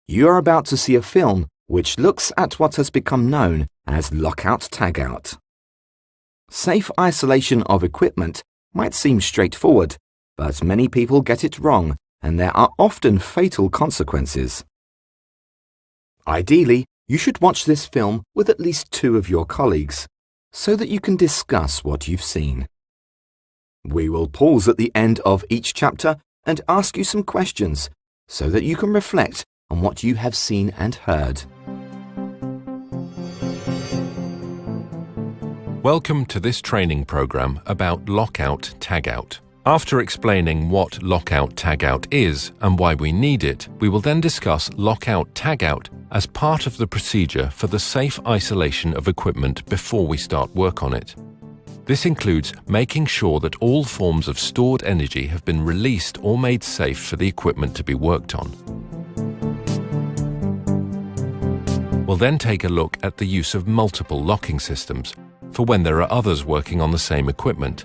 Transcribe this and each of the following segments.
You are about to see a film which looks at what has become known as Lockout Tagout. Safe isolation of equipment might seem straightforward, but many people get it wrong and there are often fatal consequences. Ideally, you should watch this film with at least 2 of your colleagues, so that you can discuss what you've seen. We will pause at the end of each chapter and ask you some questions, so that you can reflect on what you have seen and heard. Welcome to this training program about Lockout Tagout. After explaining what Lockout Tagout is and why we need it, we will then discuss Lockout Tagout as part of the procedure for the safe isolation of equipment before we start work on it. This includes making sure that all forms of stored energy have been released or made safe for the equipment to be worked on. We'll then take a look at the use of multiple locking systems for when there are others working on the same equipment,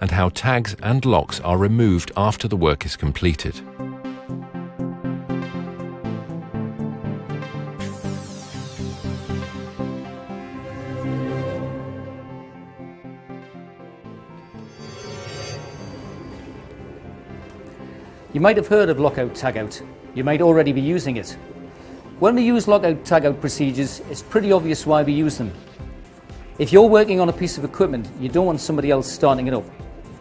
and how tags and locks are removed after the work is completed. You might have heard of Lockout Tagout. You might already be using it. When we use Lockout Tagout procedures, it's pretty obvious why we use them. If you're working on a piece of equipment, you don't want somebody else starting it up.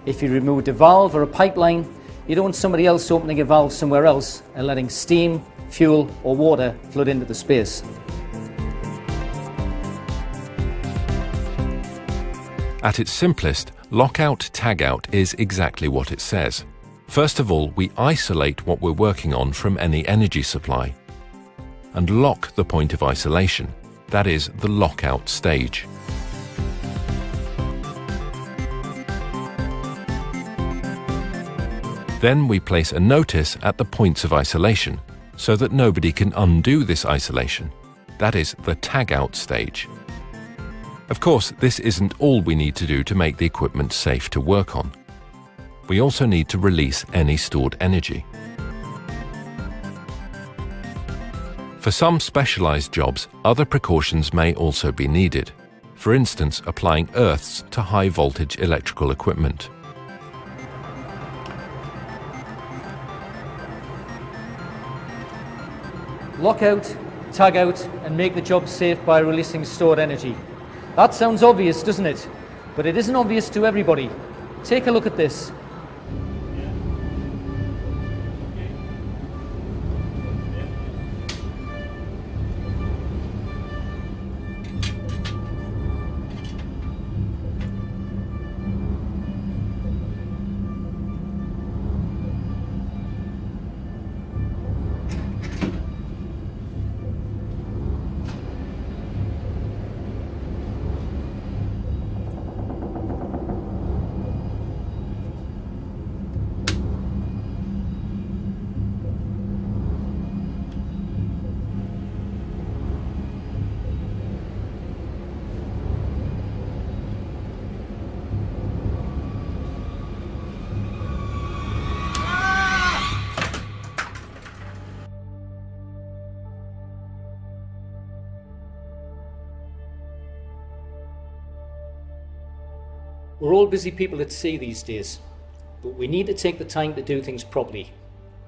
If you removed a valve or a pipeline, you don't want somebody else opening a valve somewhere else and letting steam, fuel or water flood into the space. At its simplest, Lockout Tagout is exactly what it says. First of all, we isolate what we're working on from any energy supply and lock the point of isolation, that is, the lockout stage. Then we place a notice at the points of isolation so that nobody can undo this isolation, that is, the tagout stage. Of course, this isn't all we need to do to make the equipment safe to work on. We also need to release any stored energy. For some specialized jobs, other precautions may also be needed. For instance, applying earths to high voltage electrical equipment. Lockout, tag out and make the job safe by releasing stored energy. That sounds obvious, doesn't it? But it isn't obvious to everybody. Take a look at this. We're all busy people at sea these days, but we need to take the time to do things properly.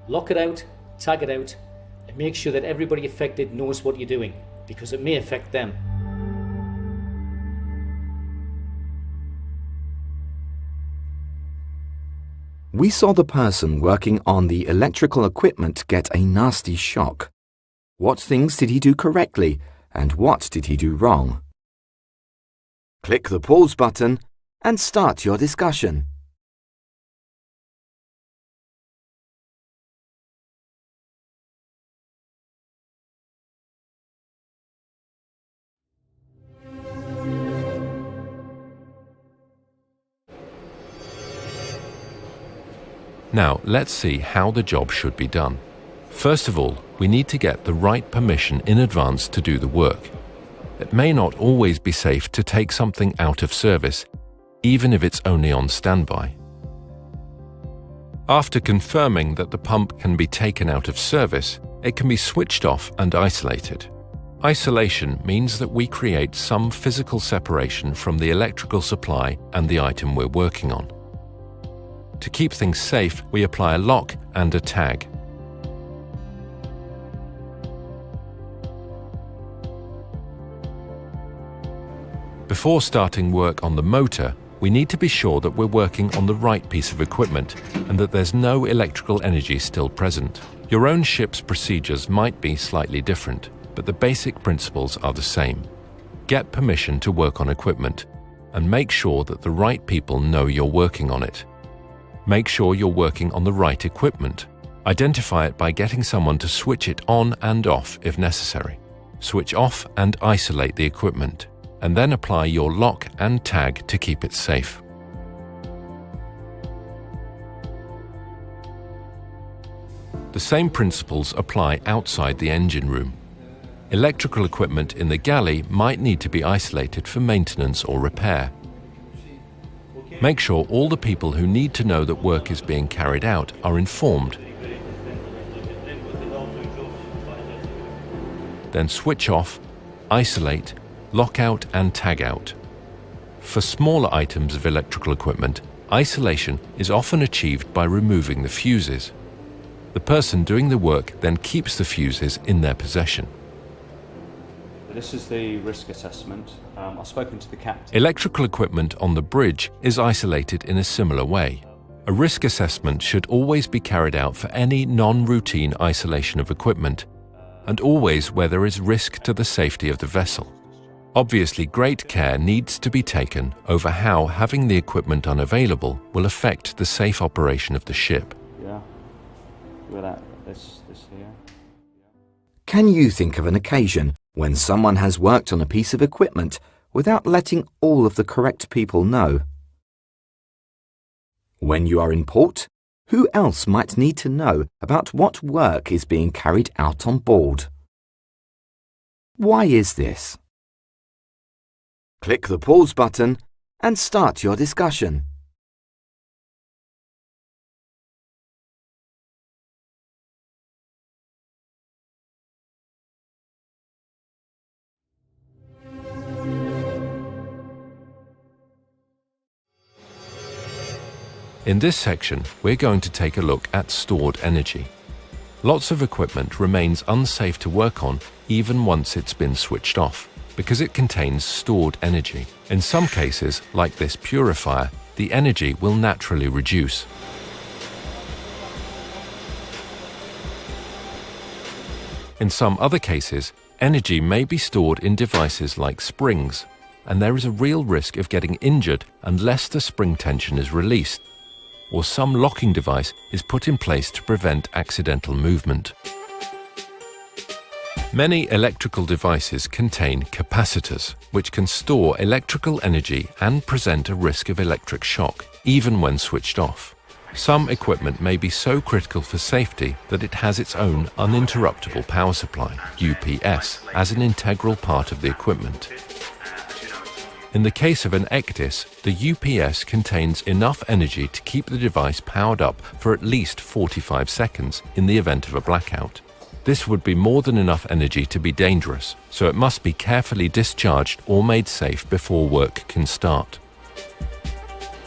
Lock it out, tag it out, and make sure that everybody affected knows what you're doing, because it may affect them. We saw the person working on the electrical equipment get a nasty shock. What things did he do correctly, and what did he do wrong? Click the pause button and start your discussion. Now, let's see how the job should be done. First of all, we need to get the right permission in advance to do the work. It may not always be safe to take something out of service, even if it's only on standby. After confirming that the pump can be taken out of service, It can be switched off and isolated. Isolation means that we create some physical separation from the electrical supply and the item we're working on. To keep things safe, we apply a lock and a tag. Before starting work on the motor, we need to be sure that we're working on the right piece of equipment and that there's no electrical energy still present. Your own ship's procedures might be slightly different, but the basic principles are the same. Get permission to work on equipment and make sure that the right people know you're working on it. Make sure you're working on the right equipment. Identify it by getting someone to switch it on and off if necessary. Switch off and isolate the equipment, and then apply your lock and tag to keep it safe. The same principles apply outside the engine room. Electrical equipment in the galley might need to be isolated for maintenance or repair. Make sure all the people who need to know that work is being carried out are informed. Then switch off, isolate, lock out and tag out. For smaller items of electrical equipment, isolation is often achieved by removing the fuses. The person doing the work then keeps the fuses in their possession. This is the risk assessment. I've spoken to the captain. Electrical equipment on the bridge is isolated in a similar way. A risk assessment should always be carried out for any non-routine isolation of equipment, and always where there is risk to the safety of the vessel. Obviously, great care needs to be taken over how having the equipment unavailable will affect the safe operation of the ship. Yeah, with this here. Can you think of an occasion when someone has worked on a piece of equipment without letting all of the correct people know? When you are in port, who else might need to know about what work is being carried out on board? Why is this? Click the pause button and start your discussion. In this section, we're going to take a look at stored energy. Lots of equipment remains unsafe to work on even once it's been switched off, because it contains stored energy. In some cases, like this purifier, the energy will naturally reduce. In some other cases, energy may be stored in devices like springs, and there is a real risk of getting injured unless the spring tension is released, or some locking device is put in place to prevent accidental movement. Many electrical devices contain capacitors, which can store electrical energy and present a risk of electric shock, even when switched off. Some equipment may be so critical for safety that it has its own uninterruptible power supply, UPS, as an integral part of the equipment. In the case of an ECDIS, the UPS contains enough energy to keep the device powered up for at least 45 seconds in the event of a blackout. This would be more than enough energy to be dangerous, so it must be carefully discharged or made safe before work can start.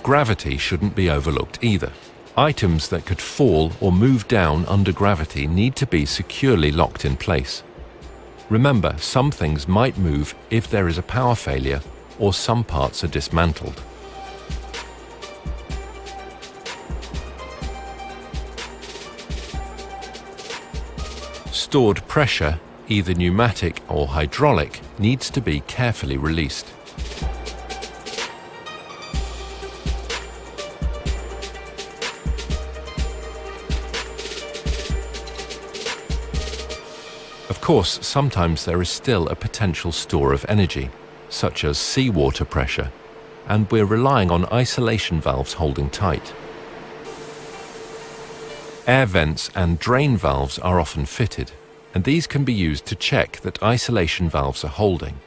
Gravity shouldn't be overlooked either. Items that could fall or move down under gravity need to be securely locked in place. Remember, some things might move if there is a power failure or some parts are dismantled. Stored pressure, either pneumatic or hydraulic, needs to be carefully released. Of course, sometimes there is still a potential store of energy, such as seawater pressure, and we're relying on isolation valves holding tight. Air vents and drain valves are often fitted, and these can be used to check that isolation valves are holding.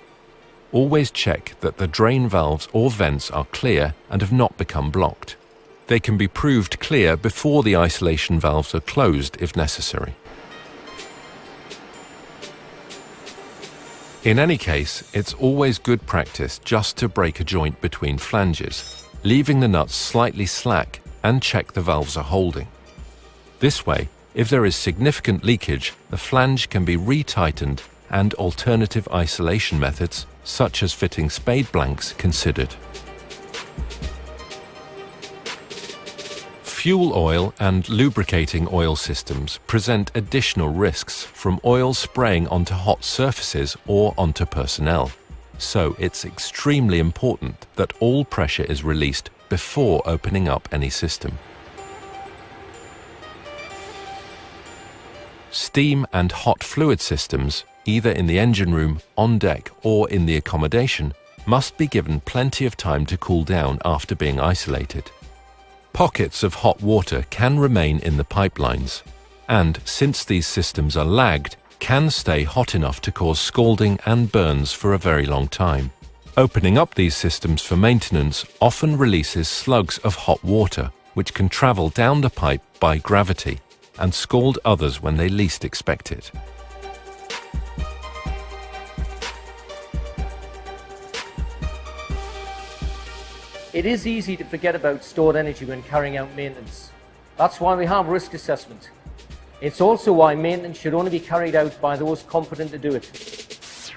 Always check that the drain valves or vents are clear and have not become blocked. They can be proved clear before the isolation valves are closed if necessary. In any case, it's always good practice just to break a joint between flanges, leaving the nuts slightly slack, and check the valves are holding. This way, if there is significant leakage, the flange can be retightened and alternative isolation methods, such as fitting spade blanks, considered. Fuel oil and lubricating oil systems present additional risks from oil spraying onto hot surfaces or onto personnel. So it's extremely important that all pressure is released before opening up any system. Steam and hot fluid systems, either in the engine room, on deck, or in the accommodation, must be given plenty of time to cool down after being isolated. Pockets of hot water can remain in the pipelines, and since these systems are lagged, can stay hot enough to cause scalding and burns for a very long time. Opening up these systems for maintenance often releases slugs of hot water, which can travel down the pipe by gravity and scald others when they least expect it. It is easy to forget about stored energy when carrying out maintenance. That's why we have risk assessment. It's also why maintenance should only be carried out by those competent to do it.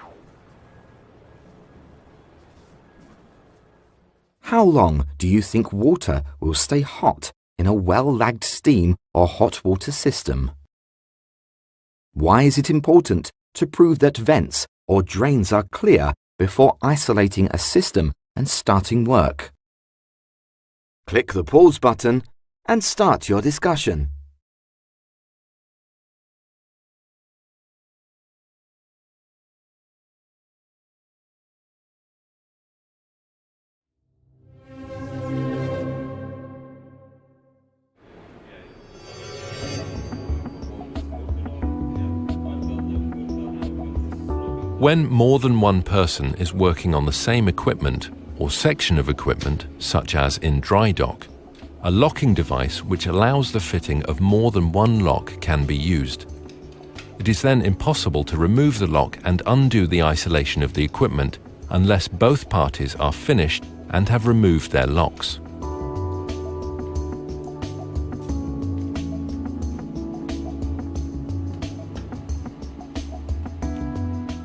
How long do you think water will stay hot in a well-lagged steam or hot water system? Why is it important to prove that vents or drains are clear before isolating a system and starting work? Click the pause button and start your discussion. When more than one person is working on the same equipment or section of equipment, such as in dry dock, a locking device which allows the fitting of more than one lock can be used. It is then impossible to remove the lock and undo the isolation of the equipment unless both parties are finished and have removed their locks.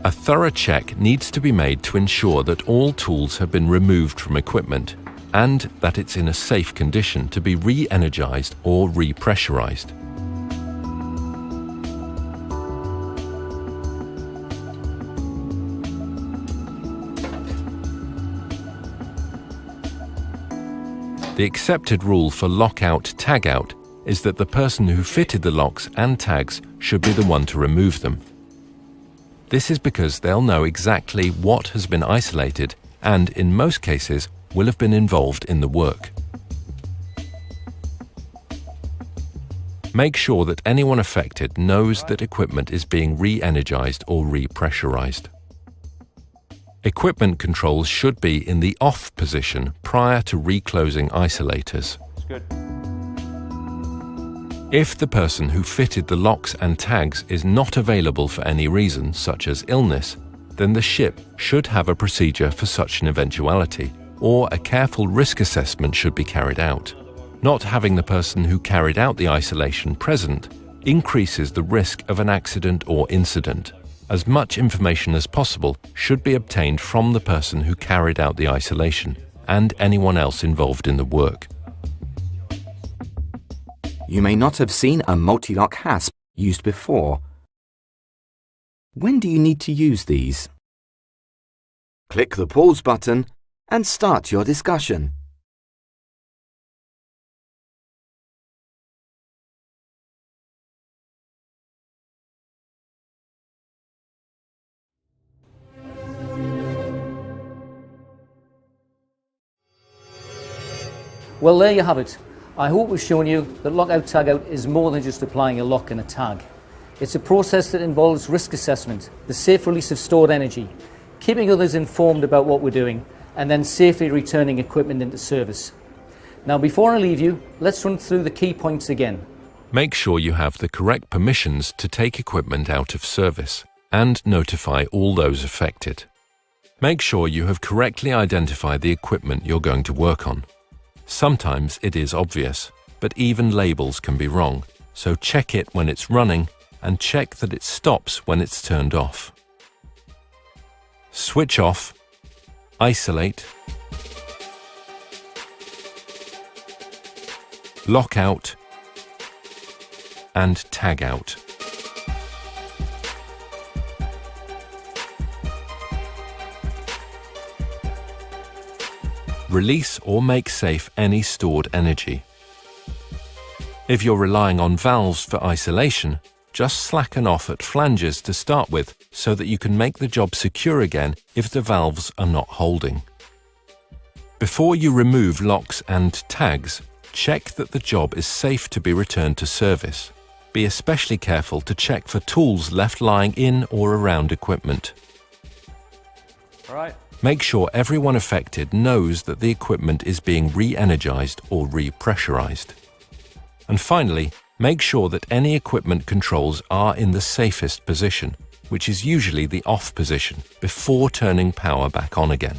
A thorough check needs to be made to ensure that all tools have been removed from equipment and that it's in a safe condition to be re-energized or repressurized. The accepted rule for lockout tagout is that the person who fitted the locks and tags should be the one to remove them. This is because they'll know exactly what has been isolated and, in most cases, will have been involved in the work. Make sure that anyone affected knows that equipment is being re-energized or repressurized. Equipment controls should be in the off position prior to reclosing isolators. That's good. If the person who fitted the locks and tags is not available for any reason, such as illness, then the ship should have a procedure for such an eventuality, or a careful risk assessment should be carried out. Not having the person who carried out the isolation present increases the risk of an accident or incident. As much information as possible should be obtained from the person who carried out the isolation and anyone else involved in the work. You may not have seen a multi-lock hasp used before. When do you need to use these? Click the pause button and start your discussion. Well, there you have it. I hope we've shown you that Lockout Tagout is more than just applying a lock and a tag. It's a process that involves risk assessment, the safe release of stored energy, keeping others informed about what we're doing, and then safely returning equipment into service. Now, before I leave you, let's run through the key points again. Make sure you have the correct permissions to take equipment out of service. and notify all those affected. Make sure you have correctly identified the equipment you're going to work on. Sometimes it is obvious, but even labels can be wrong, so check it when it's running and check that it stops when it's turned off. Switch off, isolate, lockout, and tag out. Release or make safe any stored energy. If you're relying on valves for isolation, just slacken off at flanges to start with so that you can make the job secure again if the valves are not holding. Before you remove locks and tags, check that the job is safe to be returned to service. Be especially careful to check for tools left lying in or around equipment. All right. Make sure everyone affected knows that the equipment is being re-energized or re-pressurized. And finally, make sure that any equipment controls are in the safest position, which is usually the off position, before turning power back on again.